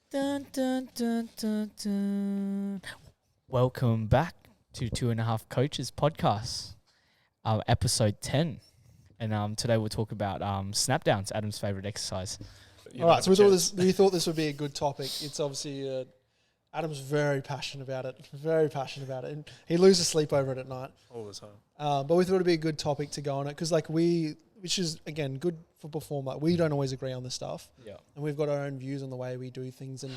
Dun, dun, dun, dun, dun. Welcome back to Two and a Half Coaches podcast, episode 10. And today we'll talk about Snapdowns, Adam's favorite exercise. All right, so we thought this would be a good topic. It's obviously Adam's very passionate about it, and he loses sleep over it at night all the time. But we thought it'd be a good topic to go on it because, which is again good for Perform. We don't always agree on this stuff, and we've got our own views on the way we do things. And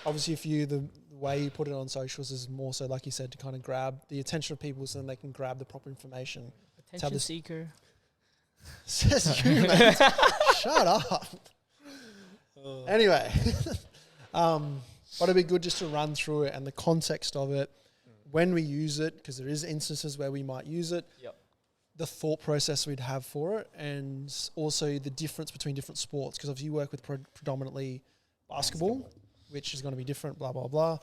obviously, for you, the way you put it on socials is more so, like you said, to kind of grab the attention of people, so then they can grab the proper information. Attention seeker. Says you, mate. Shut up. Anyway, but it'd be good just to run through it and the context of it, when we use it, because there is instances where we might use it, the thought process we'd have for it, and also the difference between different sports, because if you work with predominantly basketball, which is going to be different, blah, blah, blah.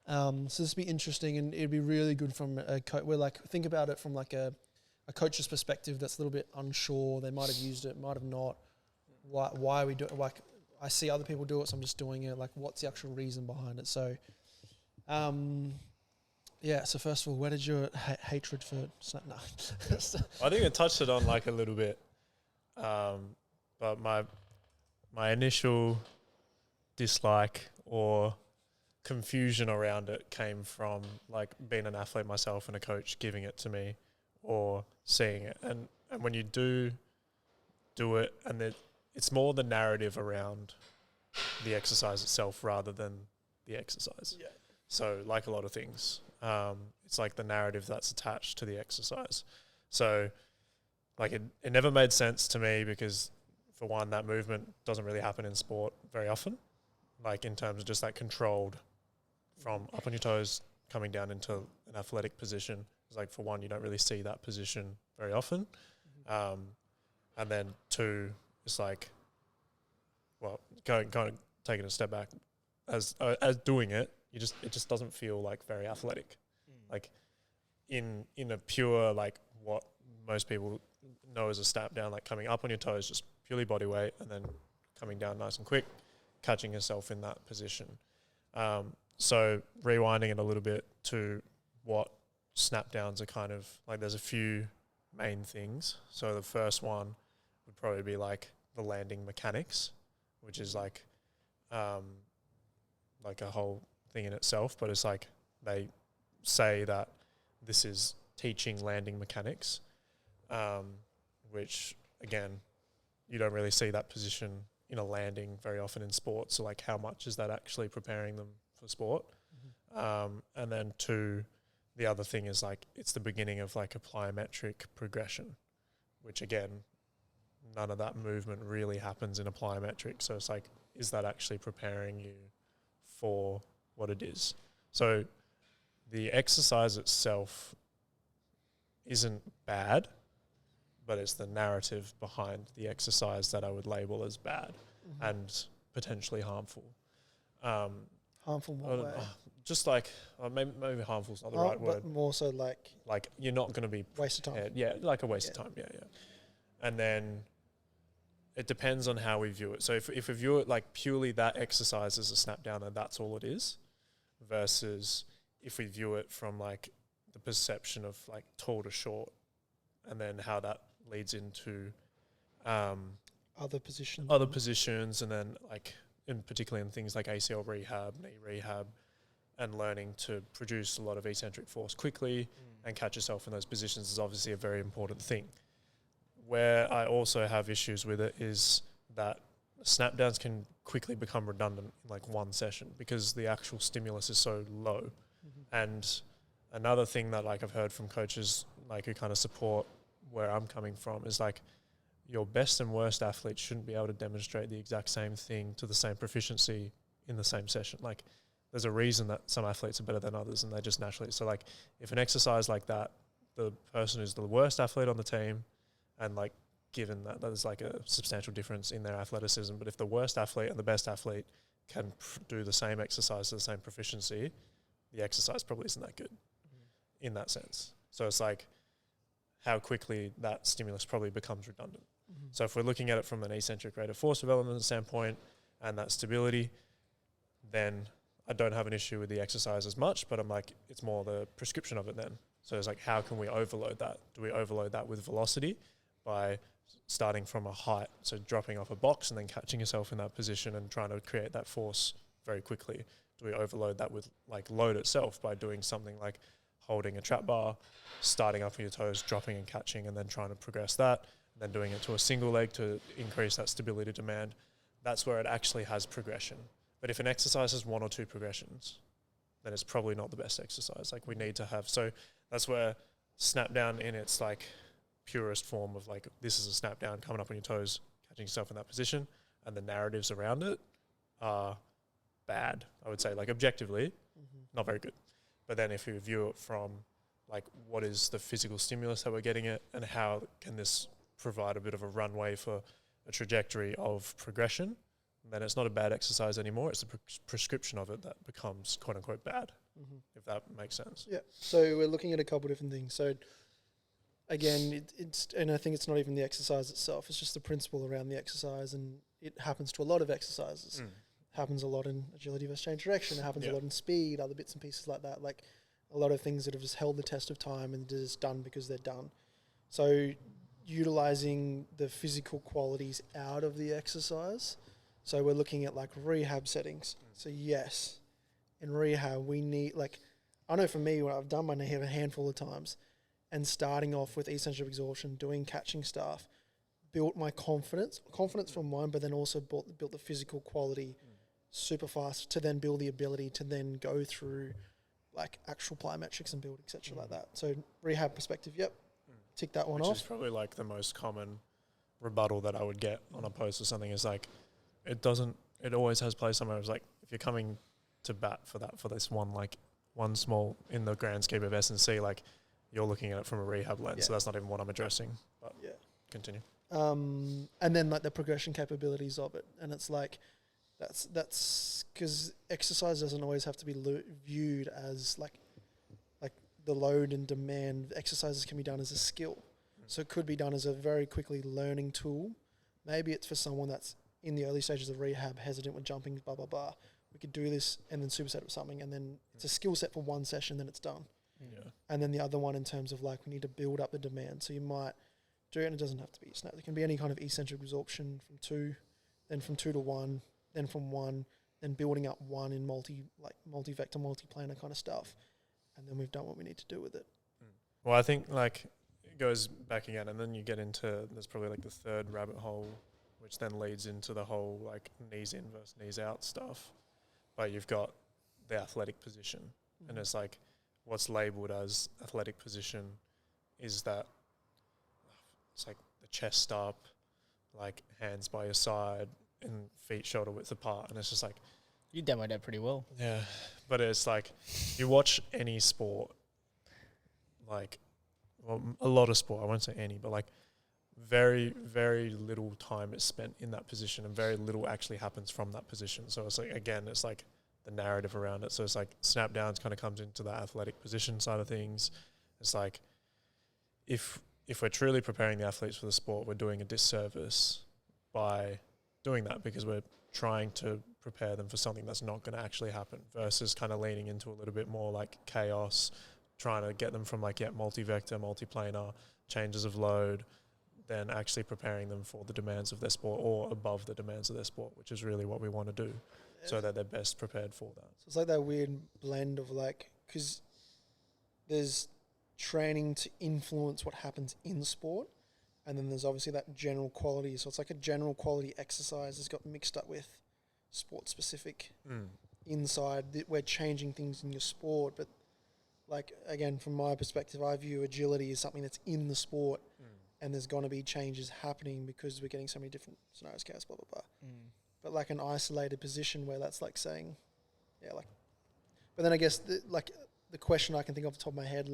So this would be interesting, and it'd be really good from a coach. Think about it from like a coach's perspective that's a little bit unsure. They might have used it, might have not. Why are we doing it? Like, I see other people do it, so I'm just doing it. Like, what's the actual reason behind it? So, so first of all, where did your hatred for Snap? No. I think I touched it on like a little bit, but my initial dislike or confusion around it came from like being an athlete myself and a coach giving it to me or seeing it. And when you do it, and it's more the narrative around the exercise itself rather than the exercise. Yeah. So like a lot of things, it's like the narrative that's attached to the exercise. So like it never made sense to me because, for one, that movement doesn't really happen in sport very often, like in terms of just that controlled from up on your toes coming down into an athletic position. It's like, for one, you don't really see that position very often. And then two, it's like, well, kind of taking a step back, as doing it, it just doesn't feel like very athletic. Like in a pure, like what most people know as a snap down, like coming up on your toes, just purely body weight, and then coming down nice and quick, catching yourself in that position. So rewinding it a little bit to what snap downs are kind of like, there's a few main things. So the first one would probably be like the landing mechanics, which is like a whole thing in itself, but it's like they say that this is teaching landing mechanics, which again, you don't really see that position in a landing very often in sports. So like, how much is that actually preparing them for sport? And then two, the other thing is like, it's the beginning of like a plyometric progression, which again, none of that movement really happens in a plyometric. So it's like, is that actually preparing you for what it is? So the exercise itself isn't bad, but it's the narrative behind the exercise that I would label as bad and potentially harmful. Harmful what way? Just like, maybe harmful is not the right word. But more so like you're not going to be waste of time. Yeah, like a waste of time. Yeah. And then it depends on how we view it. So if we view it like purely that exercise as a snap down, and that's all it is, versus if we view it from like the perception of like tall to short, and then how that leads into other positions, and then like particularly in things like ACL rehab, knee rehab, and learning to produce a lot of eccentric force quickly and catch yourself in those positions is obviously a very important thing. Where I also have issues with it is that snap downs can quickly become redundant in like one session because the actual stimulus is so low. And another thing that like I've heard from coaches like who kind of support where I'm coming from is like, your best and worst athletes shouldn't be able to demonstrate the exact same thing to the same proficiency in the same session. Like, there's a reason that some athletes are better than others, and they just naturally. So like, if an exercise like that, the person who's the worst athlete on the team, and like, given that there's like a substantial difference in their athleticism, but if the worst athlete and the best athlete can do the same exercise to the same proficiency, the exercise probably isn't that good in that sense. So it's like, how quickly that stimulus probably becomes redundant. So if we're looking at it from an eccentric rate of force development standpoint and that stability, then I don't have an issue with the exercise as much, but I'm like, it's more the prescription of it then. So it's like, how can we overload that? Do we overload that with velocity by starting from a height, so dropping off a box and then catching yourself in that position and trying to create that force very quickly? Do we overload that with like load itself by doing something like holding a trap bar, starting up on your toes, dropping and catching, and then trying to progress that, and then doing it to a single leg to increase that stability demand? That's where it actually has progression. But if an exercise has one or two progressions, then it's probably not the best exercise. Like we need to have, so that's where snap down in its like purest form of like, this is a snap down, coming up on your toes, catching yourself in that position, and the narratives around it are bad, I would say, like objectively, not very good. But then if you view it from like, what is the physical stimulus that we're getting it, and how can this provide a bit of a runway for a trajectory of progression, then it's not a bad exercise anymore. It's the prescription of it that becomes quote unquote bad, if that makes sense. Yeah. So we're looking at a couple of different things. So again, it's and I think it's not even the exercise itself. It's just the principle around the exercise, and it happens to a lot of exercises. Happens a lot in agility versus change direction. It happens a lot in speed, other bits and pieces like that. Like a lot of things that have just held the test of time and just done because they're done. So utilizing the physical qualities out of the exercise. So we're looking at like rehab settings. So yes, in rehab we need, like, I know for me, when I've done my knee a handful of times, and starting off with eccentric exhaustion, doing catching stuff, built my confidence from one, but then also built the physical quality super fast to then build the ability to then go through like actual plyometrics and build, etc. like that. So rehab perspective, tick that one off. Which is probably like the most common rebuttal that I would get on a post or something is like, it always has place somewhere. It's like, if you're coming to bat for this one small in the grand scheme of S&C, like you're looking at it from a rehab lens. So that's not even what I'm addressing, but continue. And then like the progression capabilities of it. And it's like, that's because exercise doesn't always have to be viewed as like the load and demand. Exercises can be done as a skill. So it could be done as a very quickly learning tool. Maybe it's for someone that's in the early stages of rehab, hesitant with jumping, blah, blah, blah. We could do this and then superset it with something, and then it's a skill set for one session, then it's done. And then the other one in terms of like, we need to build up the demand. So you might do it, and it doesn't have to be snap. There can be any kind of eccentric absorption from 2, then from 2 to 1, then from 1, then building up 1 in multi-vector, multi-planar kind of stuff. And then we've done what we need to do with it. Well, I think like it goes back again, and then you get into, there's probably like the third rabbit hole, which then leads into the whole like knees in versus knees out stuff. But you've got the athletic position, and it's like, what's labelled as athletic position is that it's like the chest up, like hands by your side and feet shoulder width apart, and it's just like, You demoed that pretty well. yeah, but it's like, you watch any sport, like, well, a lot of sport, I won't say any, but like very, very little time is spent in that position, and very little actually happens from that position. So it's like, again, it's like the narrative around it. So it's like Snapdowns kind of comes into the athletic position side of things. It's like, if we're truly preparing the athletes for the sport, we're doing a disservice by doing that, because we're trying to prepare them for something that's not going to actually happen, versus kind of leaning into a little bit more like chaos, trying to get them from like, multi-vector, multi-planar, changes of load, then actually preparing them for the demands of their sport, or above the demands of their sport, which is really what we want to do, so that they're best prepared for that. So it's like that weird blend of like, because there's training to influence what happens in sport, and then there's obviously that general quality. So it's like a general quality exercise has got mixed up with sport specific inside. We're changing things in your sport, but like, again, from my perspective, I view agility as something that's in the sport, and there's going to be changes happening because we're getting so many different scenarios, chaos, blah, blah, blah. But like an isolated position where that's like saying, but then I guess the question I can think off the top of my head,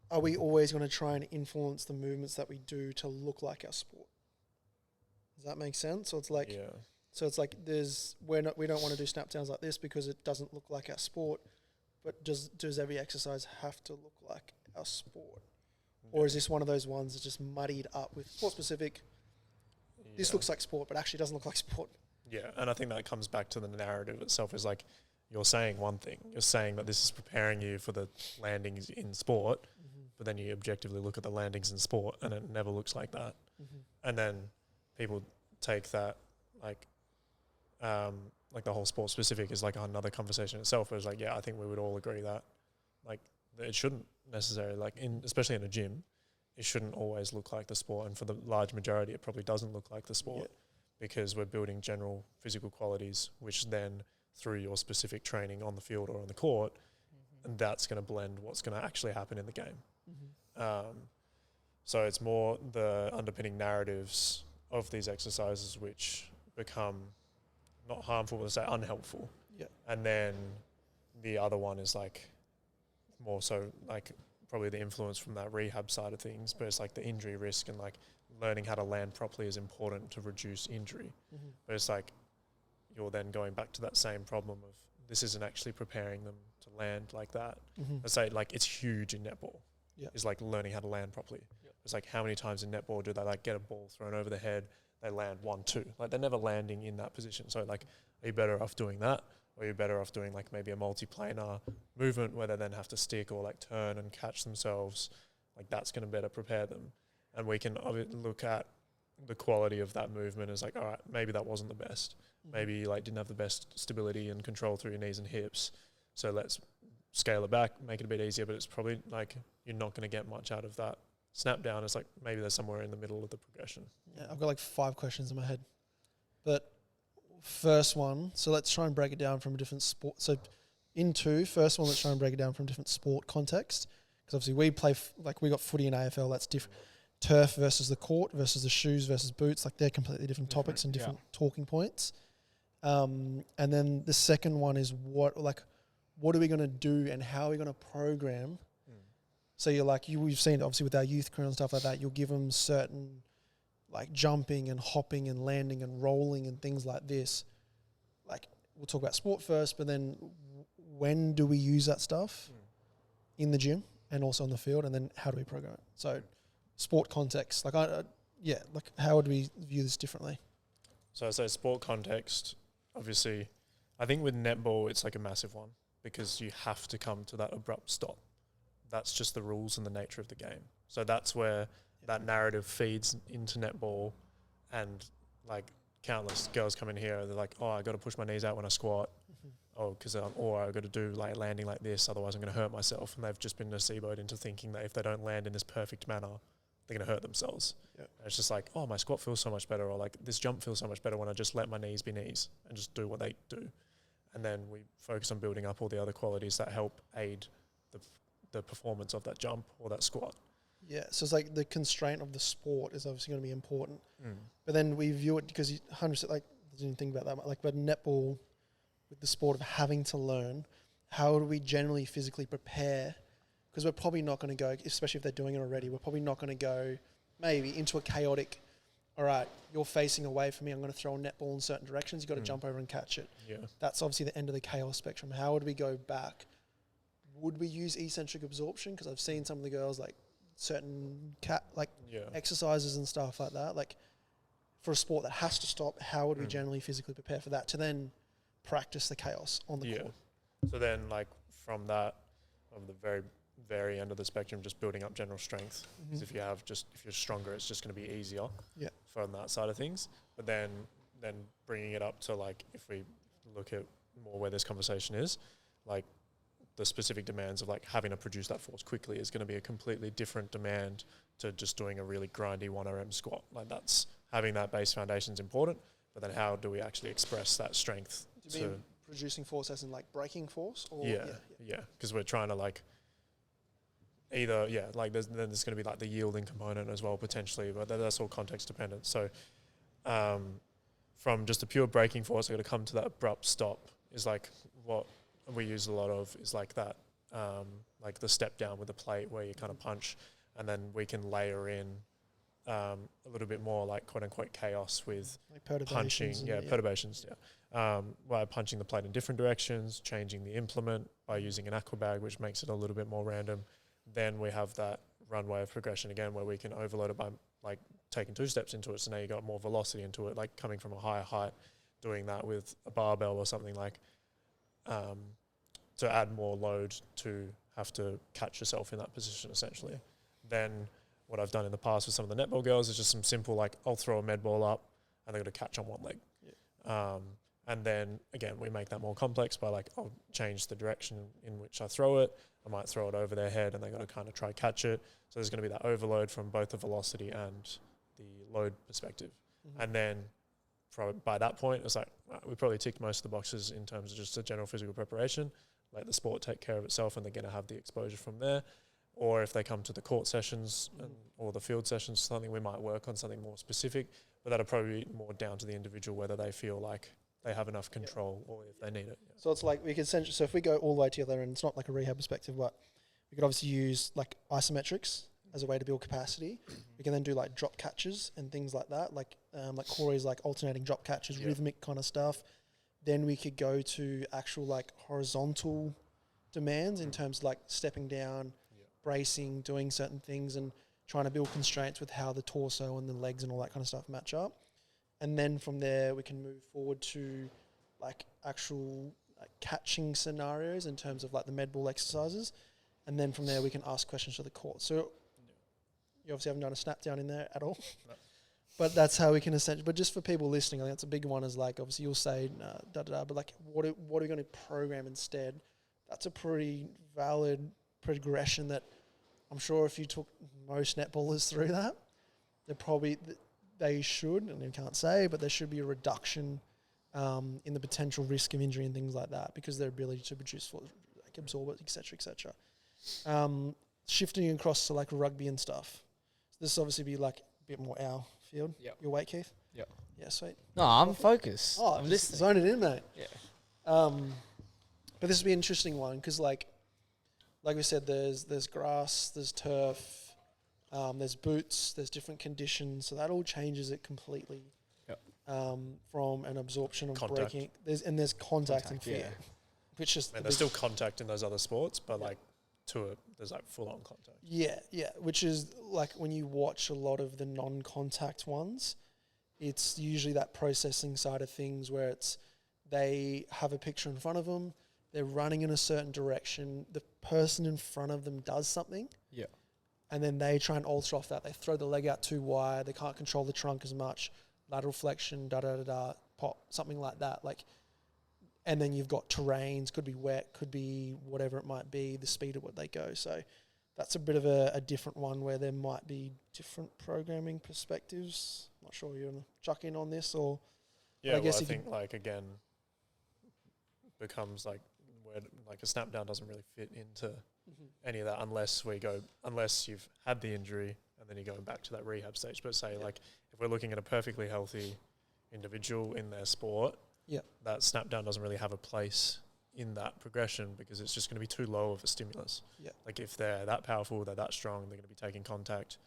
are we always going to try and influence the movements that we do to look like our sport? Does that make sense? So it's like, so it's like we don't want to do snap downs like this because it doesn't look like our sport. But does every exercise have to look like our sport? Or is this one of those ones that's just muddied up with sport specific? This looks like sport, but actually doesn't look like sport. Yeah, and I think that comes back to the narrative itself. Is like you're saying one thing, you're saying that this is preparing you for the landings in sport, but then you objectively look at the landings in sport, and it never looks like that. And then people take that like the whole sport specific is like another conversation itself. But it's like, yeah, I think we would all agree that like it shouldn't necessarily especially in a gym, it shouldn't always look like the sport. And for the large majority, it probably doesn't look like the sport because we're building general physical qualities, which then through your specific training on the field or on the court, and that's going to blend what's going to actually happen in the game. So it's more the underpinning narratives of these exercises which become not harmful, but say unhelpful. Yeah. And then the other one is like more so like probably the influence from that rehab side of things, but it's like the injury risk and like learning how to land properly is important to reduce injury. But it's like you're then going back to that same problem of this isn't actually preparing them to land like that. I say like it's huge in netball. It's like learning how to land properly. It's like how many times in netball do they like get a ball thrown over the head, they land 1-2. Like they're never landing in that position. So like, are you better off doing that? Or are you better off doing like maybe a multi-planar movement where they then have to stick or like turn and catch themselves? Like that's going to better prepare them. And we can look at the quality of that movement as like, all right, maybe that wasn't the best. Maybe you like didn't have the best stability and control through your knees and hips. So let's scale it back, make it a bit easier, but it's probably like you're not going to get much out of that. Snap down is like maybe there's somewhere in the middle of the progression. Yeah, I've got like 5 questions in my head. But first one, so let's try and break it down from a different sport. So first one, let's try and break it down from a different sport context. Because obviously we play, we got footy and AFL, that's different. Turf versus the court versus the shoes versus boots, like they're completely different topics and different talking points. And then the second one is what are we going to do and how are we going to program? So you're like, we've seen obviously with our youth crew and stuff like that, you'll give them certain like jumping and hopping and landing and rolling and things like this. Like we'll talk about sport first, but then when do we use that stuff in the gym and also on the field? And then how do we program it? So sport context, how would we view this differently? So I say sport context, obviously, I think with netball, it's like a massive one because you have to come to that abrupt stop. That's just the rules and the nature of the game. So that's where that narrative feeds into netball, and like countless girls come in here and they're like, oh, I got to push my knees out when I squat. Or I got to do like landing like this, otherwise I'm going to hurt myself. And they've just been noceboed into thinking that if they don't land in this perfect manner, they're going to hurt themselves. And it's just like, oh, my squat feels so much better, or like this jump feels so much better when I just let my knees be knees and just do what they do. And then we focus on building up all the other qualities that help aid the performance of that jump or that squat. Yeah, so it's like the constraint of the sport is obviously going to be important. But then we view it because 100%, like, I didn't think about that. Like, but netball, with the sport of having to learn, how do we generally physically prepare? Because we're probably not going to go, especially if they're doing it already, we're probably not going to go maybe into a chaotic, all right, you're facing away from me, I'm going to throw a netball in certain directions, you've got to jump over and catch it. Yeah. That's obviously the end of the chaos spectrum. How would we go back? Would we use eccentric absorption? Because I've seen some of the girls, like, certain exercises and stuff like that. Like, for a sport that has to stop, how would we generally physically prepare for that to then practice the chaos on the court? So then, like, from that, of the very, very end of the spectrum, just building up general strength. Because if you're stronger, it's just going to be easier from that side of things. But then bringing it up to, like, if we look at more where this conversation is, like, the specific demands of like having to produce that force quickly is going to be a completely different demand to just doing a really grindy 1RM squat. Like that's having that base foundation is important, but then how do we actually express that strength? Do you mean producing force as in like breaking force? Or because we're trying to like either there's going to be like the yielding component as well potentially, but that's all context dependent. So from just a pure breaking force, we're going to come to that abrupt stop is like what we use a lot of is like that, like the step down with the plate where you kind of punch, and then we can layer in a little bit more like quote unquote chaos with like punching, perturbations, by punching the plate in different directions, changing the implement by using an aqua bag, which makes it a little bit more random. Then we have that runway of progression again where we can overload it by like taking 2 steps into it, so now you got more velocity into it, like coming from a higher height, doing that with a barbell or something like to add more load to have to catch yourself in that position essentially. Then what I've done in the past with some of the netball girls is just some simple, like I'll throw a med ball up and they're going to catch on one leg. And then again, we make that more complex by like, I'll change the direction in which I throw it. I might throw it over their head and they're going to kind of try catch it. So there's going to be that overload from both the velocity and the load perspective. And then by that point, it's like, we probably ticked most of the boxes in terms of just a general physical preparation. Let the sport take care of itself and they're going to have the exposure from there. Or if they come to the court sessions or the field sessions, something we might work on something more specific, but that'll probably be more down to the individual, whether they feel like they have enough control or if they need it. Yeah. So it's like we could essentially, so if we go all the way to the other end, it's not like a rehab perspective, but we could obviously use like isometrics as a way to build capacity. We can then do like drop catches and things like that, like Corey's like alternating drop catches, rhythmic kind of stuff. Then we could go to actual like horizontal demands in terms of like stepping down, bracing, doing certain things and trying to build constraints with how the torso and the legs and all that kind of stuff match up. And then from there, we can move forward to like actual like catching scenarios in terms of like the med ball exercises. And then from there, we can ask questions to the court. So you obviously haven't done a snap down in there at all. No. But that's how we can essentially, but just for people listening, I think that's a big one is like, obviously you'll say, but like, what are we going to program instead? That's a pretty valid progression that I'm sure if you took most netballers through that, they should, and you can't say, but there should be a reduction in the potential risk of injury and things like that because their ability to produce, like absorb it, et cetera, shifting across to like rugby and stuff. So this obviously be like a bit more our field. Yep. Your weight, Keith? Yep. Yeah, sweet. No, I'm focused. Oh, I'm just listening. zone it in, mate. Yeah. But this would be an interesting one because like we said, there's grass, there's turf, there's boots, there's different conditions, so that all changes it completely. Yep. From an absorption of Contact. breaking. There's contact and fear, which is There's still contact in those other sports, but like there's like full on contact. Yeah, which is like when you watch a lot of the non-contact ones, it's usually that processing side of things where it's they have a picture in front of them, they're running in a certain direction, the person in front of them does something, and then they try and alter off that. They throw the leg out too wide, they can't control the trunk as much, lateral flexion, pop, something like that. Like, and then you've got terrains, could be wet, could be whatever it might be, the speed of what they go. So that's a bit of a different one where there might be different programming perspectives. Not sure you're going to chuck in on this or... Yeah, I think like again, becomes like where like a snap down doesn't really fit into any of that unless you've had the injury and then you're going back to that rehab stage. But say like if we're looking at a perfectly healthy individual in their sport, that snap down doesn't really have a place in that progression because it's just going to be too low of a stimulus. Yeah. Like if they're that powerful, they're that strong, they're going to be taking contact,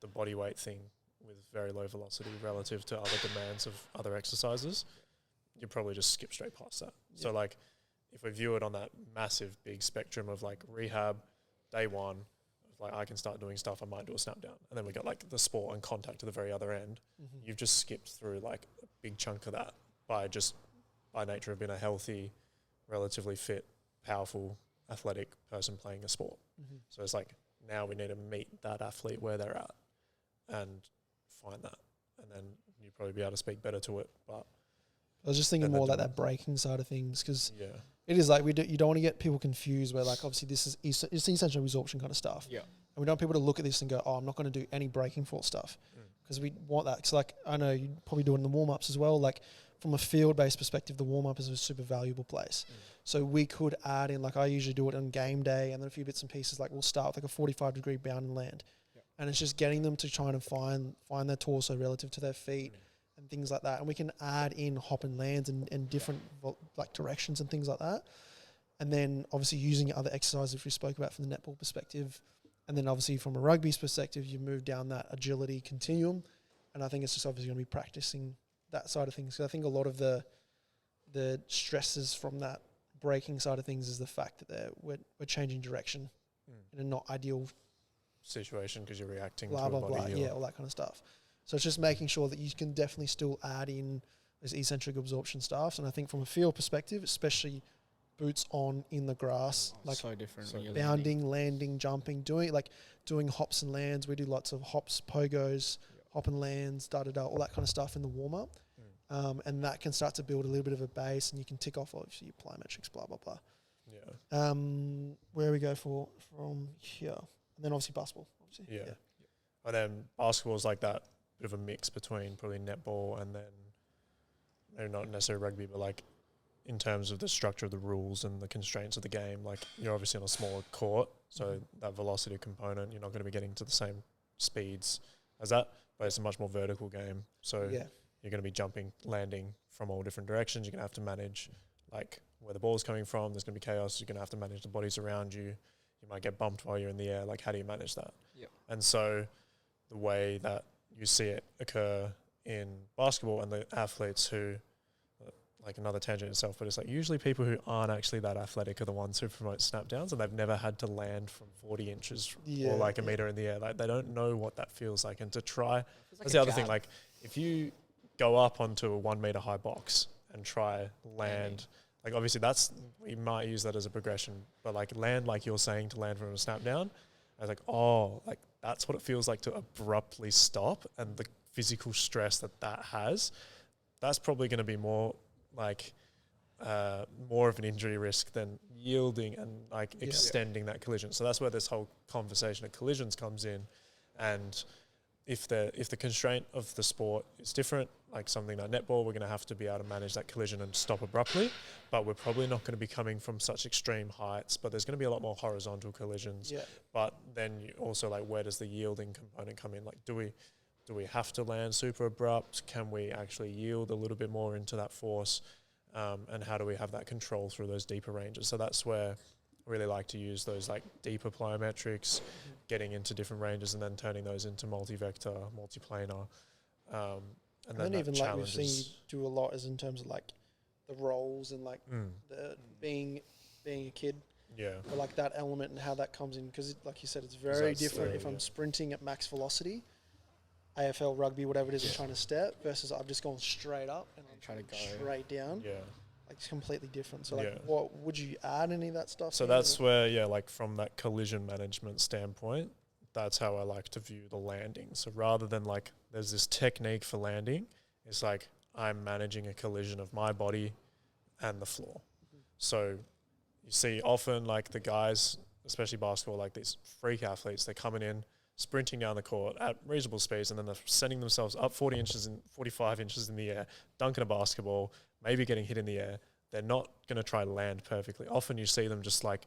the body weight thing with very low velocity relative to other demands of other exercises, you probably just skip straight past that. Yeah. So like if we view it on that massive big spectrum of like rehab, day one, like I can start doing stuff, I might do a snap down. And then we got like the sport and contact to the very other end. You've just skipped through like a big chunk of that by nature of being a healthy, relatively fit, powerful, athletic person playing a sport. So it's like now we need to meet that athlete where they're at and find that. And then you'd probably be able to speak better to it. But I was just thinking more like that breaking side of things because it is like you don't want to get people confused where like obviously this is it's essential absorption kind of stuff. Yeah. And we don't want people to look at this and go, oh, I'm not going to do any breaking force stuff because we want that. Because like I know you probably do it in the warm-ups as well. Like from a field-based perspective, the warm-up is a super valuable place. So we could add in, like I usually do it on game day and then a few bits and pieces, like we'll start with like a 45-degree bound and land. And it's just getting them to try and find their torso relative to their feet and things like that. And we can add in hop and lands and different like directions and things like that. And then obviously using other exercises which we spoke about from the netball perspective. And then obviously from a rugby's perspective, you move down that agility continuum. And I think it's just obviously going to be practicing that side of things. So I think a lot of the stresses from that breaking side of things is the fact that we're changing direction in a not ideal situation because you're reacting blah, to blah, a body. Blah, all that kind of stuff. So it's just making sure that you can definitely still add in those eccentric absorption stuff. And I think from a feel perspective, especially boots on in the grass, like so different. So bounding, landing, jumping, doing hops and lands. We do lots of hops, pogos, hop and lands, all that kind of stuff in the warm up. And that can start to build a little bit of a base, and you can tick off obviously your plyometrics, blah, blah, blah. Yeah. Where we go from here. And then obviously basketball, obviously. Yeah. And then basketball is like that bit of a mix between probably netball and then maybe not necessarily rugby, but like in terms of the structure of the rules and the constraints of the game, like you're obviously on a smaller court, so that velocity component, you're not going to be getting to the same speeds as that, but it's a much more vertical game. So you're going to be jumping, landing from all different directions. You're going to have to manage like where the ball's coming from. There's going to be chaos. You're going to have to manage the bodies around you. You might get bumped while you're in the air. Like, how do you manage that? Yep. And so the way that you see it occur in basketball and the athletes who, like another tangent itself, but it's like usually people who aren't actually that athletic are the ones who promote snapdowns, and they've never had to land from 40 inches or like a meter in the air. Like, they don't know what that feels like. And to try, that's the other thing. Like, if you go up onto a 1 meter high box and try land, like obviously we might use that as a progression, but like land, like you're saying, to land from a snapdown, I was like, oh, like that's what it feels like to abruptly stop, and the physical stress that has, that's probably going to be more like more of an injury risk than yielding and like extending that collision. So that's where this whole conversation of collisions comes in. And if the constraint of the sport is different, like something like netball, we're going to have to be able to manage that collision and stop abruptly, but we're probably not going to be coming from such extreme heights, but there's going to be a lot more horizontal collisions. But then you also, like, where does the yielding component come in? Like, do we have to land super abrupt? Can we actually yield a little bit more into that force? And how do we have that control through those deeper ranges? So that's where I really like to use those like deeper plyometrics, getting into different ranges and then turning those into multi-vector, multi-planar. And then even like we've seen you do a lot is in terms of like the roles and like the being a kid. Yeah. Or like that element and how that comes in, because like you said, it's very different if I'm sprinting at max velocity, AFL, rugby, whatever it is, I'm trying to step, versus I've just gone straight up and I'm trying to go straight down. Yeah. Like, it's completely different. So like, what would you add any of that stuff? So that's where, like from that collision management standpoint, that's how I like to view the landing. So rather than like, there's this technique for landing, it's like I'm managing a collision of my body and the floor. So you see often like the guys, especially basketball, like these freak athletes, they're coming in, sprinting down the court at reasonable speeds, and then they're sending themselves up 45 inches in the air, dunking a basketball, maybe getting hit in the air. They're not going to try to land perfectly. Often you see them just like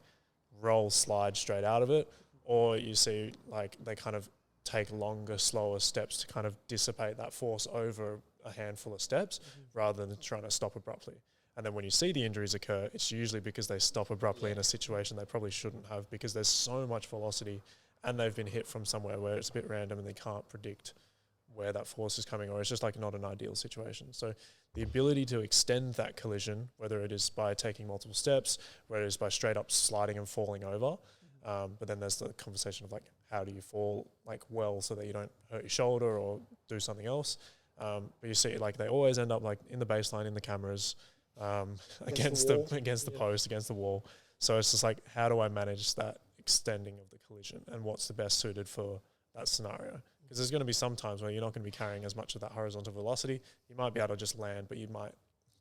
roll, slide straight out of it, or you see like they kind of take longer, slower steps to kind of dissipate that force over a handful of steps rather than trying to stop abruptly. And then when you see the injuries occur, it's usually because they stop abruptly in a situation they probably shouldn't have, because there's so much velocity and they've been hit from somewhere where it's a bit random and they can't predict where that force is coming, or it's just like not an ideal situation. So the ability to extend that collision, whether it is by taking multiple steps, whether it is by straight up sliding and falling over, but then there's the conversation of like, how do you fall like well so that you don't hurt your shoulder or do something else? But you see, like they always end up like in the baseline, in the cameras, against the post, against the wall. So it's just like, how do I manage that extending of the collision, and what's the best suited for that scenario? Because there's going to be some times where you're not going to be carrying as much of that horizontal velocity. You might be able to just land, but you might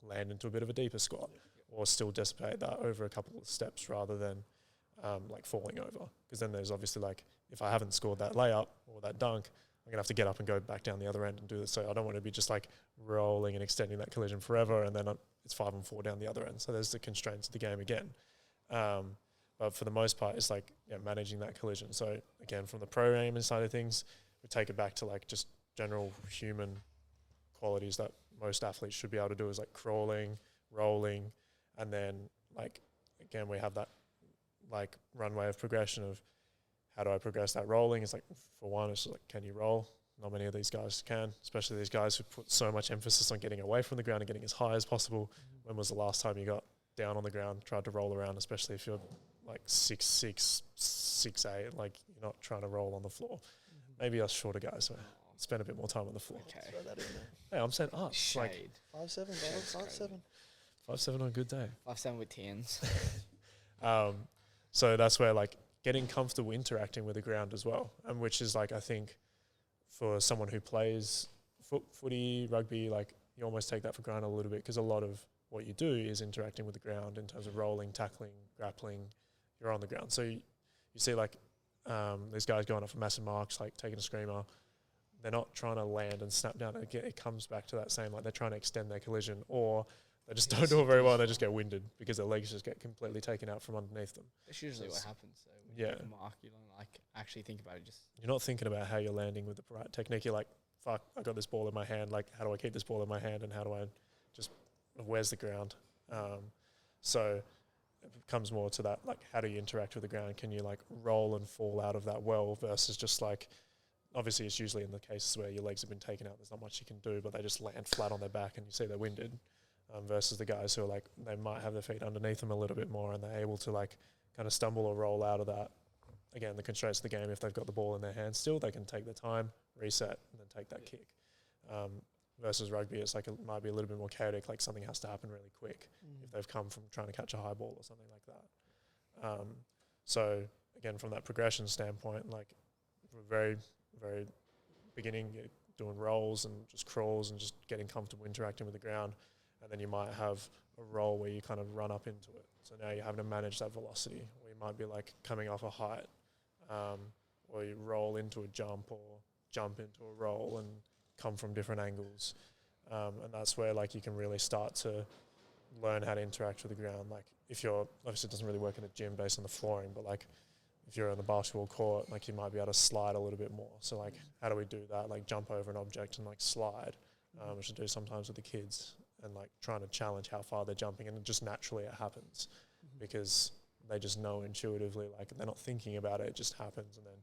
land into a bit of a deeper squat, or still dissipate that over a couple of steps rather than like falling over. Because then there's obviously like, if I haven't scored that layup or that dunk, I'm going to have to get up and go back down the other end and do this. So I don't want to be just like rolling and extending that collision forever, and then it's 5-4 down the other end. So there's the constraints of the game again. But for the most part, it's like managing that collision. So again, from the programming side of things, we take it back to like just general human qualities that most athletes should be able to do, is like crawling, rolling, and then like, again, we have that like runway of progression of how do I progress that rolling. It's like, for one, it's like, can you roll? Not many of these guys can, especially these guys who put so much emphasis on getting away from the ground and getting as high as possible. When was the last time you got down on the ground, tried to roll around, especially if you're like 6'6", 6'8", like you're not trying to roll on the floor. Maybe us shorter guys. spend a bit more time on the floor. Okay. Throw that in there. Hey, I'm saying up. Like Shade. 5'7", bro. 5'7". 5'7" on a good day. 5'7" with tens. So that's where like getting comfortable interacting with the ground as well, and which is like I think for someone who plays footy, rugby, like you almost take that for granted a little bit because a lot of what you do is interacting with the ground in terms of rolling, tackling, grappling. You're on the ground, so you see like these guys going up for massive marks, like taking a screamer. They're not trying to land and snap down. Again, it comes back to that same, like they're trying to extend their collision, or they just don't do it very well. They just get winded because their legs just get completely taken out from underneath them. That's usually what happens. So when Yeah. you take a mark, you don't like actually think about it. Just You're not thinking about how you're landing with the right technique. You're like, fuck, I got this ball in my hand. Like, how do I keep this ball in my hand, and how do I just, where's the ground? So it comes more to that, like, how do you interact with the ground? Can you, like, roll and fall out of that well versus just, like, obviously it's usually in the cases where your legs have been taken out, there's not much you can do, but they just land flat on their back and you see they're winded, versus the guys who are, like, they might have their feet underneath them a little bit more and they're able to, like, kind of stumble or roll out of that. Again, the constraints of the game, if they've got the ball in their hands still, they can take their time, reset, and then take that kick. Versus rugby, it's like it might be a little bit more chaotic, like something has to happen really quick if they've come from trying to catch a high ball or something like that. So again, from that progression standpoint, like we're very, very beginning, you're doing rolls and just crawls and just getting comfortable interacting with the ground, and then you might have a roll where you kind of run up into it. So now you're having to manage that velocity, or you might be like coming off a height, or you roll into a jump or jump into a roll and come from different angles, and that's where like you can really start to learn how to interact with the ground. Like if you're, obviously it doesn't really work in a gym based on the flooring, but like if you're on the basketball court, like you might be able to slide a little bit more. So like how do we do that? Like jump over an object and like slide, which I do sometimes with the kids, and like trying to challenge how far they're jumping, and just naturally it happens because they just know intuitively, like they're not thinking about it, it just happens. And then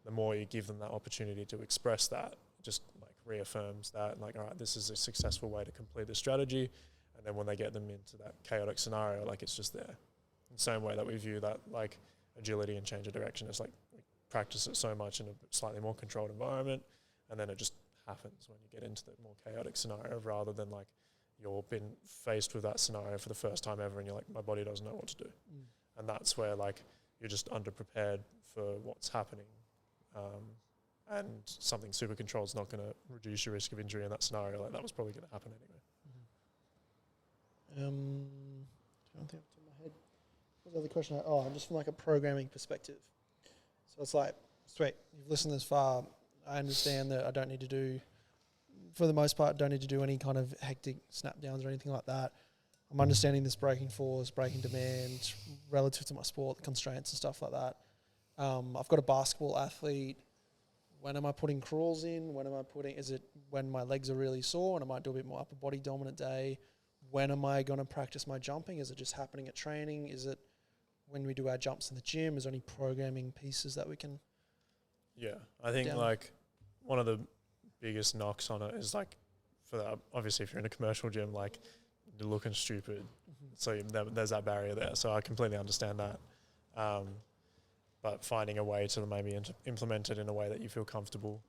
the more you give them that opportunity to express that, just like reaffirms that, and like, all right, this is a successful way to complete the strategy. And then when they get them into that chaotic scenario, like it's just there. In the same way that we view that like agility and change of direction, it's like we practice it so much in a slightly more controlled environment, and then it just happens when you get into the more chaotic scenario, rather than like you're been faced with that scenario for the first time ever and you're like, my body doesn't know what to do. And that's where like you're just underprepared for what's happening. And something super controlled is not going to reduce your risk of injury in that scenario. Like that was probably going to happen anyway. I don't think off the top of my head. What was the other question? Just from like a programming perspective. So it's like, sweet, you've listened this far. I understand that I don't need to do, for the most part, don't need to do any kind of hectic snapdowns or anything like that. I'm understanding this breaking force, breaking demand relative to my sport, the constraints and stuff like that. I've got a basketball athlete. When am I putting crawls in? Is it when my legs are really sore and I might do a bit more upper body dominant day? When am I going to practice my jumping? Is it just happening at training? Is it when we do our jumps in the gym? Is there any programming pieces that we can? Yeah, I think like one of the biggest knocks on it is like, for that, obviously if you're in a commercial gym, like you're looking stupid. So there's that barrier there. So I completely understand that. But finding a way to maybe implement it in a way that you feel comfortable.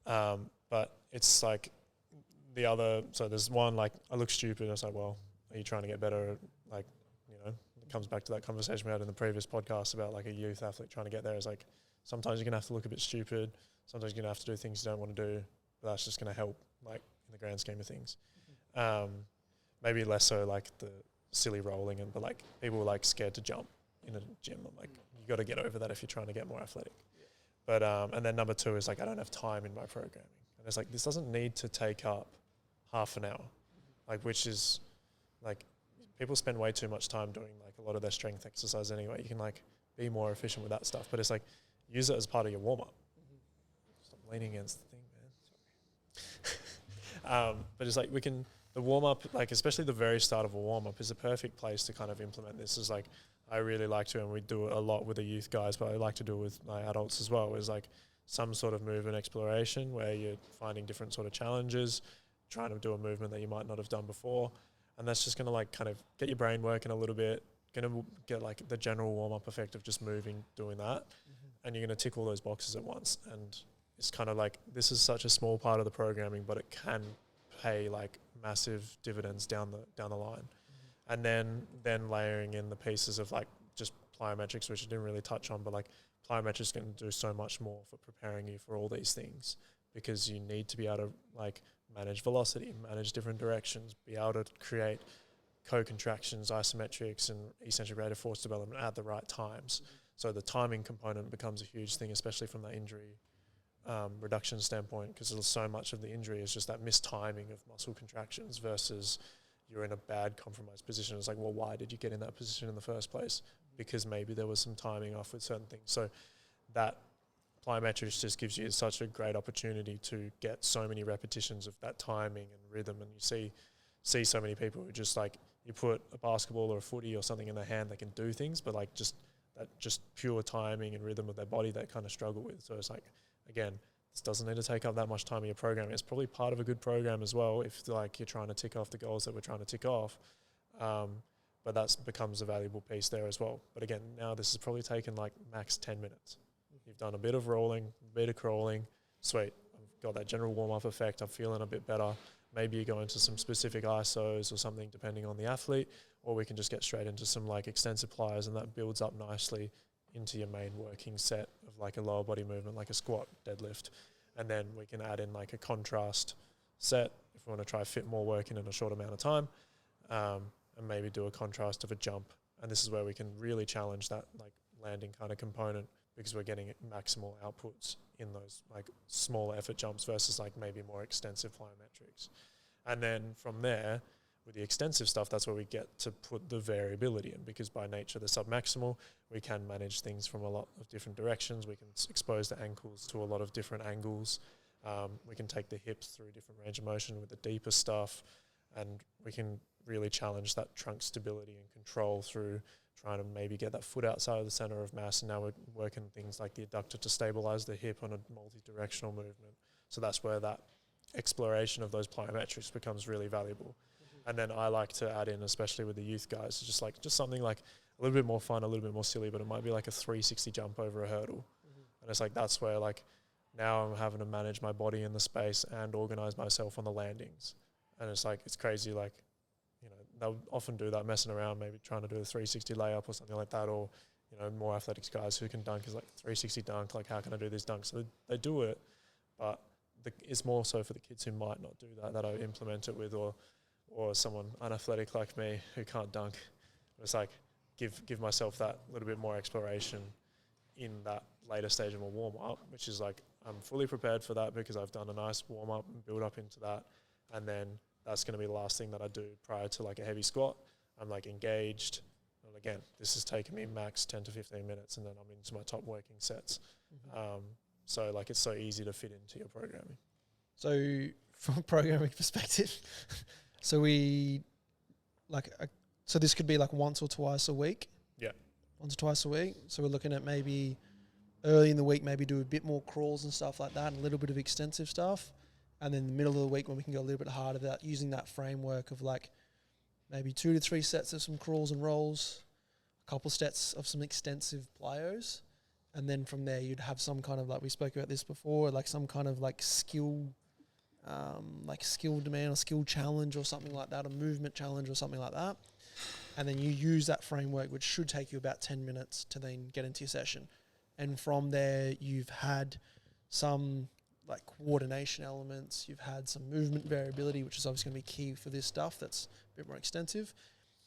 But it's like so there's one, like, I look stupid. I was like, well, are you trying to get better? Like, you know, it comes back to that conversation we had in the previous podcast about like a youth athlete trying to get there. Is like, sometimes you're going to have to look a bit stupid. Sometimes you're going to have to do things you don't want to do, but that's just going to help, like, in the grand scheme of things. Maybe less so like the silly rolling, but like people are like scared to jump in a gym. I'm like, you got to get over that if you're trying to get more athletic. But and then number two is like, I don't have time in my programming, and it's like, this doesn't need to take up half an hour, like, which is like, people spend way too much time doing like a lot of their strength exercise anyway. You can like be more efficient with that stuff, but it's like, use it as part of your warm up. Stop leaning against the thing, man. But it's like, the warm up, like especially the very start of a warm up, is a perfect place to kind of implement this. Is like, I really like to, and we do it a lot with the youth guys, but I like to do it with my adults as well, is like some sort of movement exploration where you're finding different sort of challenges, trying to do a movement that you might not have done before. And that's just going to like kind of get your brain working a little bit, going to get like the general warm up effect of just moving, doing that. And you're going to tick all those boxes at once. And it's kind of like, this is such a small part of the programming, but it can pay like massive dividends down the line. And then layering in the pieces of like just plyometrics, which I didn't really touch on, but like plyometrics can do so much more for preparing you for all these things, because you need to be able to like manage velocity, manage different directions, be able to create co-contractions, isometrics, and eccentric rate of force development at the right times. So the timing component becomes a huge thing, especially from the injury reduction standpoint, because so much of the injury is just that mistiming of muscle contractions versus you're in a bad compromised position. It's like, well, why did you get in that position in the first place? Because maybe there was some timing off with certain things. So that plyometrics just gives you such a great opportunity to get so many repetitions of that timing and rhythm. And you see so many people who just like, you put a basketball or a footy or something in their hand, they can do things, but like just pure timing and rhythm of their body, they kind of struggle with. So it's like, again, this doesn't need to take up that much time in your program. It's probably part of a good program as well if like you're trying to tick off the goals that we're trying to tick off. But that becomes a valuable piece there as well. But again, now this has probably taken like max 10 minutes. You've done a bit of rolling, a bit of crawling. Sweet, I've got that general warm-up effect. I'm feeling a bit better. Maybe you go into some specific ISOs or something depending on the athlete, or we can just get straight into some like extensive pliers, and that builds up nicely into your main working set of like a lower body movement, like a squat, deadlift. And then we can add in like a contrast set if we want to try fit more work in a short amount of time, and maybe do a contrast of a jump. And this is where we can really challenge that like landing kind of component, because we're getting maximal outputs in those like small effort jumps versus like maybe more extensive plyometrics. And then from there, with the extensive stuff, that's where we get to put the variability in, because by nature, the submaximal, we can manage things from a lot of different directions. We can expose the ankles to a lot of different angles. We can take the hips through different range of motion with the deeper stuff, and we can really challenge that trunk stability and control through trying to maybe get that foot outside of the center of mass. And now we're working things like the adductor to stabilize the hip on a multi-directional movement. So that's where that exploration of those plyometrics becomes really valuable. And then I like to add in, especially with the youth guys, just something like a little bit more fun, a little bit more silly, but it might be like a 360 jump over a hurdle. And it's like, that's where like now I'm having to manage my body in the space and organize myself on the landings. And it's like, it's crazy. Like, you know, they'll often do that messing around, maybe trying to do a 360 layup or something like that. Or, you know, more athletics guys who can dunk is like 360 dunk. Like, how can I do this dunk? So they do it, but it's more so for the kids who might not do that I implement it with, or someone unathletic like me who can't dunk. It's like give myself that little bit more exploration in that later stage of a warm-up, which is like I'm fully prepared for that because I've done a nice warm-up and build up into that. And then that's going to be the last thing that I do prior to like a heavy squat. I'm like engaged. And again, this has taken me max 10 to 15 minutes, and then I'm into my top working sets. So like it's so easy to fit into your programming. So from a programming perspective, so we like, so this could be like once or twice a week. Yeah. Once or twice a week. So we're looking at maybe early in the week, maybe do a bit more crawls and stuff like that, and a little bit of extensive stuff. And then in the middle of the week, when we can go a little bit harder, that using that framework of like maybe 2 to 3 sets of some crawls and rolls, a couple sets of some extensive plyos. And then from there, you'd have some kind of, like we spoke about this before, like some kind of like skill demand or skill challenge or something like that, a movement challenge or something like that. And then you use that framework, which should take you about 10 minutes to then get into your session. And from there, you've had some like coordination elements, you've had some movement variability, which is obviously going to be key for this stuff that's a bit more extensive.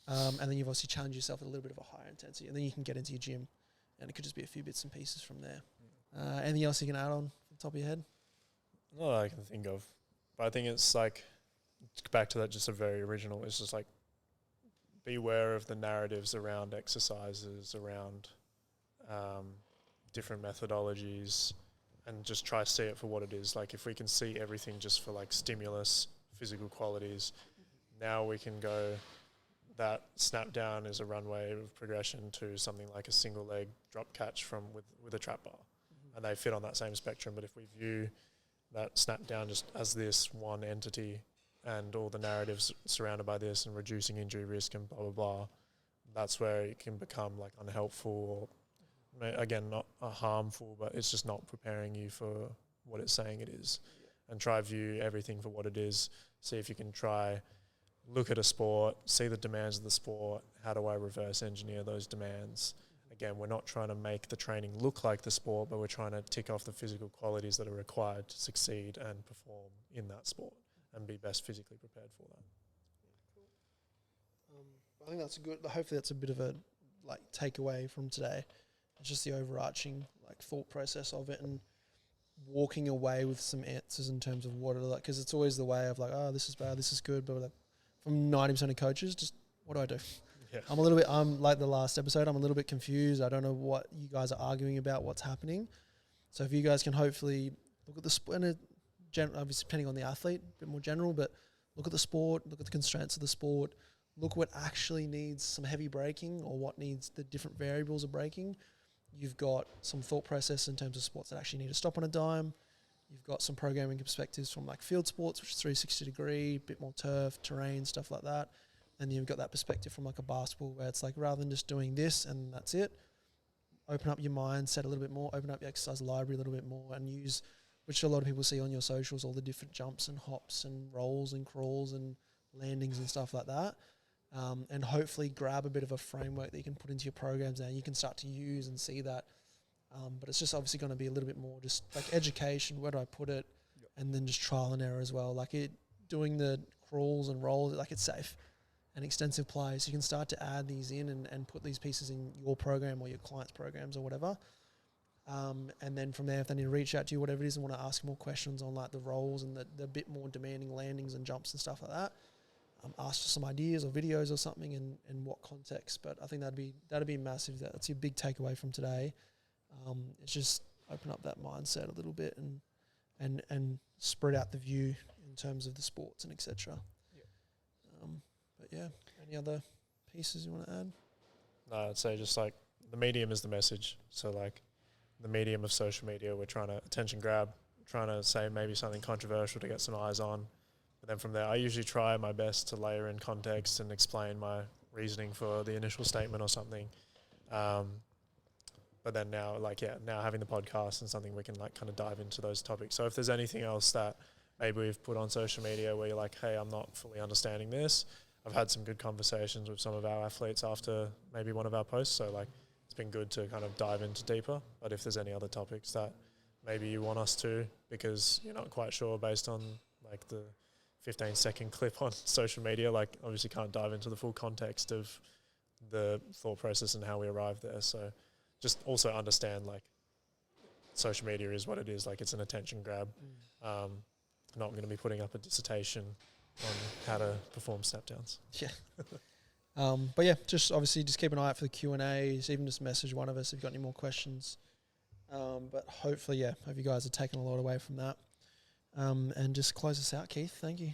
And then you've obviously challenged yourself at a little bit of a higher intensity, and then you can get into your gym, and it could just be a few bits and pieces from there. Anything else you can add on from the top of your head? Not that I can think of. But I think it's like, back to that, just a very original, it's just like, beware of the narratives around exercises, around different methodologies, and just try to see it for what it is. Like if we can see everything just for like stimulus, physical qualities, now we can go, that snap down is a runway of progression to something like a single leg drop catch with a trap bar. And they fit on that same spectrum. But if we view that snap down just as this one entity and all the narratives surrounded by this and reducing injury risk and blah, blah, blah, that's where it can become like unhelpful or, again, not harmful, but it's just not preparing you for what it's saying it is, and try view everything for what it is. See if you can try look at a sport, see the demands of the sport. How do I reverse engineer those demands? Again, we're not trying to make the training look like the sport, but we're trying to tick off the physical qualities that are required to succeed and perform in that sport and be best physically prepared for that. I think that's a good. Hopefully, that's a bit of a like takeaway from today. It's just the overarching like thought process of it and walking away with some answers in terms of what it like. Because it's always the way of like, oh, this is bad, this is good, but like from 90% of coaches, just what do I do? Yeah. I'm like the last episode. I'm a little bit confused. I don't know what you guys are arguing about. What's happening? So if you guys can hopefully look at the sport, and obviously depending on the athlete, a bit more general, but look at the sport, look at the constraints of the sport. Look what actually needs some heavy braking or what needs the different variables of braking. You've got some thought process in terms of sports that actually need to stop on a dime. You've got some programming perspectives from like field sports, which is 360 degree, bit more turf, terrain, stuff like that. And then you've got that perspective from like a basketball where it's like rather than just doing this and that's it, open up your mindset a little bit more, open up your exercise library a little bit more and use, which a lot of people see on your socials, all the different jumps and hops and rolls and crawls and landings and stuff like that. And hopefully grab a bit of a framework that you can put into your programs now. You can start to use and see that. But it's just obviously going to be a little bit more just like education, where do I put it? Yep. And then just trial and error as well. Like doing the crawls and rolls, like it's safe and extensive play. So you can start to add these in and put these pieces in your program or your client's programs or whatever. And then from there, if they need to reach out to you, whatever it is, and want to ask more questions on like the rolls and the bit more demanding landings and jumps and stuff like that, ask for some ideas or videos or something in what context. But I think that'd be massive. That's your big takeaway from today. It's just open up that mindset a little bit and spread out the view in terms of the sports and etc. Yeah. But yeah, any other pieces you want to add? No, I'd say just like the medium is the message. So like the medium of social media, we're trying to attention grab, trying to say maybe something controversial to get some eyes on. But then from there, I usually try my best to layer in context and explain my reasoning for the initial statement or something. But then now, now having the podcast and something we can like kind of dive into those topics. So if there's anything else that maybe we've put on social media where you're like, hey, I'm not fully understanding this, I've had some good conversations with some of our athletes after maybe one of our posts. So like it's been good to kind of dive into deeper. But if there's any other topics that maybe you want us to, because you're not quite sure based on like the 15-second clip on social media, like obviously can't dive into the full context of the thought process and how we arrived there. So just also understand like social media is what it is. Like it's an attention grab. Not going to be putting up a dissertation on how to perform snapdowns. Yeah. But yeah, just obviously just keep an eye out for the Q&As, even just message one of us if you've got any more questions. But hopefully, yeah, hope you guys are taking a lot away from that. And just close us out, Keith. Thank you.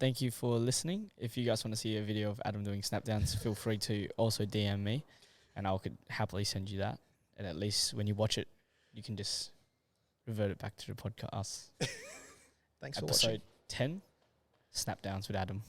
Thank you for listening. If you guys want to see a video of Adam doing snapdowns, feel free to also DM me, and I could happily send you that. And at least when you watch it, you can just revert it back to the podcast. Thanks for watching. Episode 10, Snapdowns with Adam.